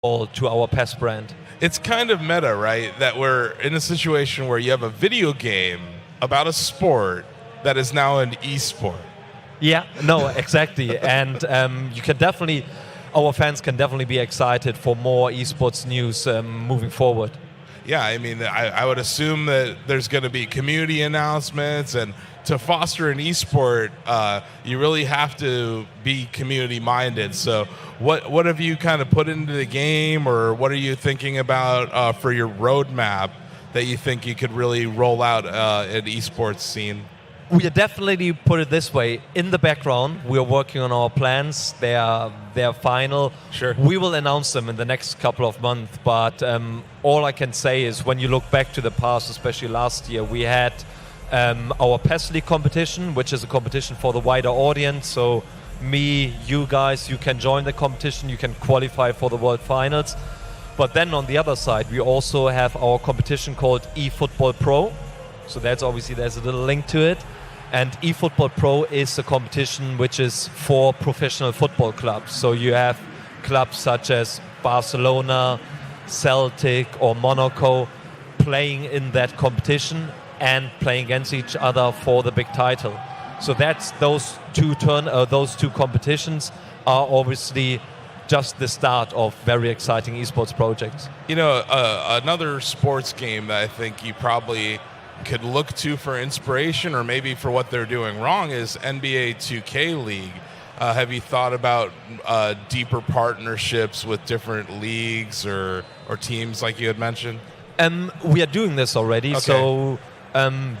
to our PES brand. It's kind of meta, right? That we're in a situation where you have a video game about a sport that is now an esport. Yeah, no, exactly. And our fans can definitely be excited for more esports news moving forward. Yeah, I mean, I would assume that there's going to be community announcements, and to foster an esport, you really have to be community-minded. So what have you kind of put into the game, or what are you thinking about for your roadmap that you think you could really roll out an esports scene? We are definitely, put it this way, in the background. We are working on our plans. They are final. Sure. We will announce them in the next couple of months. But all I can say is, when you look back to the past, especially last year, we had our PES League competition, which is a competition for the wider audience. So me, you guys, you can join the competition. You can qualify for the World Finals. But then on the other side, we also have our competition called eFootball Pro. So that's obviously, there's a little link to it. And eFootball Pro is a competition which is for professional football clubs. So you have clubs such as Barcelona, Celtic or Monaco playing in that competition and playing against each other for the big title. So that's those two competitions are obviously just the start of very exciting esports projects. You know, another sports game that I think you probably could look to for inspiration, or maybe for what they're doing wrong, is NBA 2K League. Have you thought about deeper partnerships with different leagues or teams like you had mentioned? We are doing this already. Okay. So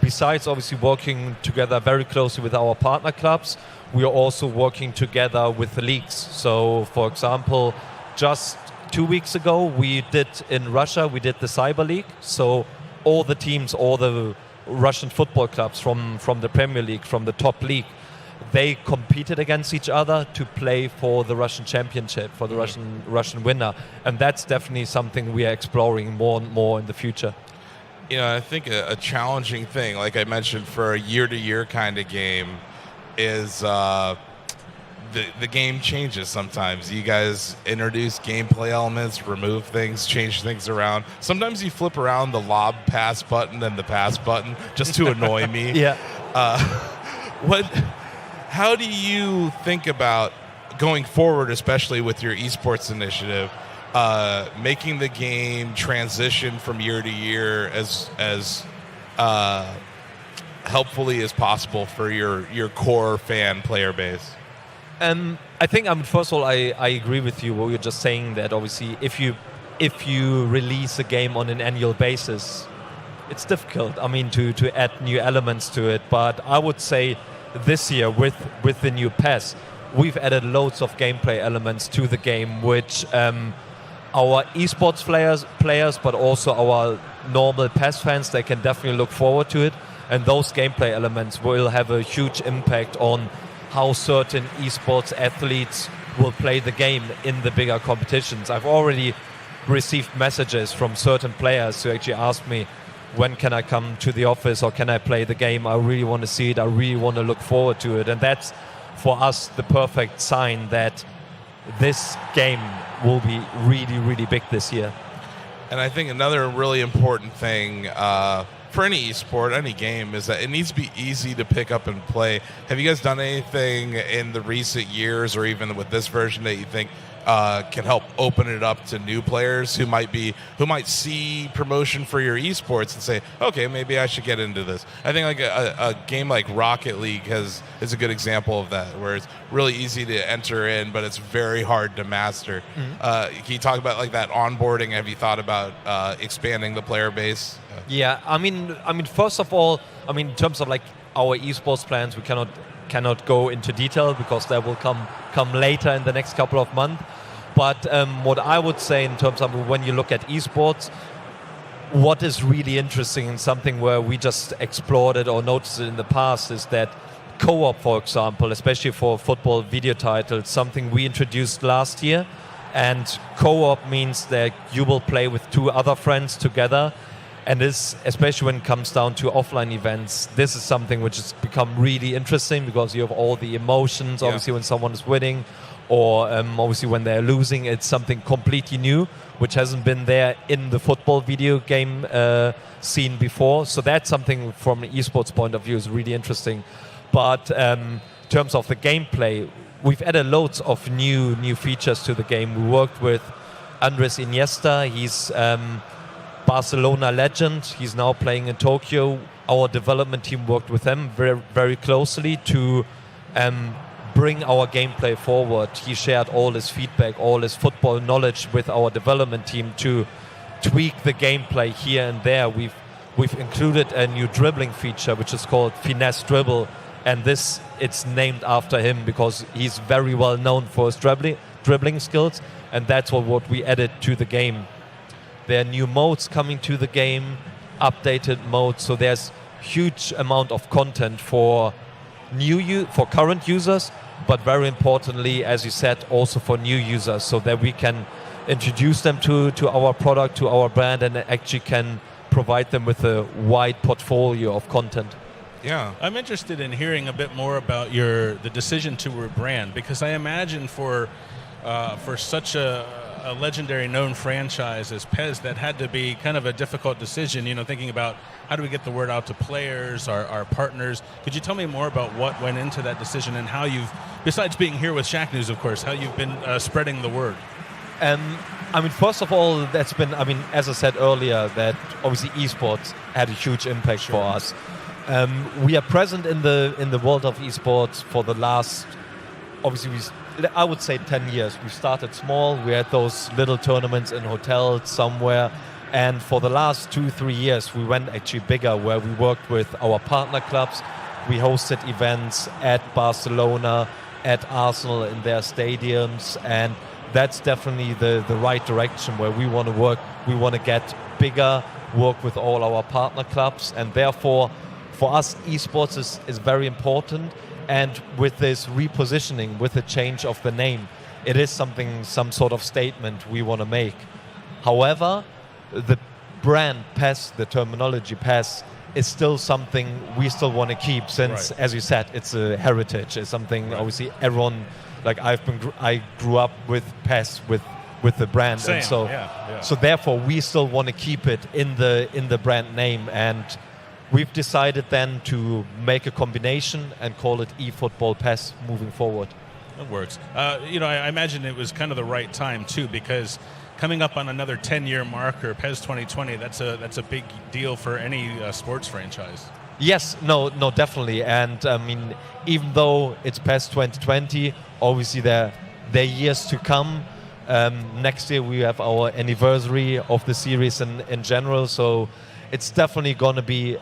besides obviously working together very closely with our partner clubs, we are also working together with the leagues. So for example, just 2 weeks ago, we did in Russia, we did the Cyber League. So all the teams, all the Russian football clubs from the Premier League, from the top league, they competed against each other to play for the Russian championship, for the Russian winner. And that's definitely something we are exploring more and more in the future. You know, I think a challenging thing, like I mentioned, for a year-to-year kind of game is the game changes sometimes. You guys introduce gameplay elements, remove things, change things around. Sometimes you flip around the lob pass button and the pass button just to annoy me. Yeah. How do you think about going forward, especially with your esports initiative, making the game transition from year to year as helpfully as possible for your core fan player base? I think, first of all, I agree with you. What you're just saying, that obviously if you release a game on an annual basis, it's difficult. I mean, to add new elements to it. But I would say this year with the new PES, we've added loads of gameplay elements to the game, which our esports players, but also our normal PES fans, they can definitely look forward to it. And those gameplay elements will have a huge impact on how certain esports athletes will play the game in the bigger competitions. I've already received messages from certain players who actually asked me, when can I come to the office, or can I play the game? I really want to see it. I really want to look forward to it. And that's, for us, the perfect sign that this game will be really, really big this year. And I think another really important thing for any esport, any game, is that it needs to be easy to pick up and play. Have you guys done anything in the recent years, or even with this version, that you think can help open it up to new players who might see promotion for your esports and say, okay, maybe I should get into this? I think like a game like Rocket League is a good example of that, where it's really easy to enter in, but it's very hard to master. Can you talk about like that onboarding? Have you thought about expanding the player base? Yeah, I mean, first of all, in terms of like our esports plans, we cannot go into detail because that will come later in the next couple of months. But what I would say in terms of when you look at esports, what is really interesting and something where we just explored it or noticed it in the past is that co-op, for example, especially for football video titles, something we introduced last year. And co-op means that you will play with two other friends together. And this, especially when it comes down to offline events, this is something which has become really interesting because you have all the emotions, obviously, when someone is winning, or obviously when they're losing, it's something completely new, which hasn't been there in the football video game scene before. So that's something from an esports point of view is really interesting. But in terms of the gameplay, we've added loads of new features to the game. We worked with Andres Iniesta. He's Barcelona legend. He's now playing in Tokyo. Our development team worked with him very, very closely to bring our gameplay forward. He shared all his feedback, all his football knowledge with our development team to tweak the gameplay here and there. We've included a new dribbling feature, which is called Finesse Dribble, and it's named after him because he's very well known for his dribbling skills, and that's what we added to the game. There are new modes coming to the game, updated modes, so there's huge amount of content for current users, but very importantly, as you said, also for new users, so that we can introduce them to our product, to our brand, and actually can provide them with a wide portfolio of content. Yeah, I'm interested in hearing a bit more about the decision to rebrand, because I imagine for such a legendary known franchise as PES, that had to be kind of a difficult decision, thinking about how do we get the word out to players, our partners. Could you tell me more about what went into that decision and how you've, besides being here with Shack News, of course, how you've been spreading the word? First of all, that's been, as I said earlier, that obviously esports had a huge impact for us. We are present in the world of esports for the last, obviously, I would say 10 years. We started small. We had those little tournaments in hotels somewhere. And for the last 2-3 years, we went actually bigger, where we worked with our partner clubs. We hosted events at Barcelona, at Arsenal in their stadiums. And that's definitely the right direction where we want to work. We want to get bigger, work with all our partner clubs. And therefore, for us, esports is very important. And with this repositioning, with the change of the name, it is some sort of statement we want to make. However, the brand PES, the terminology PES, is still something we still want to keep, since, as you said, it's a heritage. It's something obviously everyone, like I grew up with PES, with the brand. Same. And so therefore we still want to keep it in the brand name, and we've decided then to make a combination and call it eFootball PES moving forward. That works. I imagine it was kind of the right time too, because coming up on another 10-year marker, PES 2020, that's a big deal for any sports franchise. Yes, no, definitely. And even though it's PES 2020, obviously there are years to come. Next year we have our anniversary of the series in general, so it's definitely going to be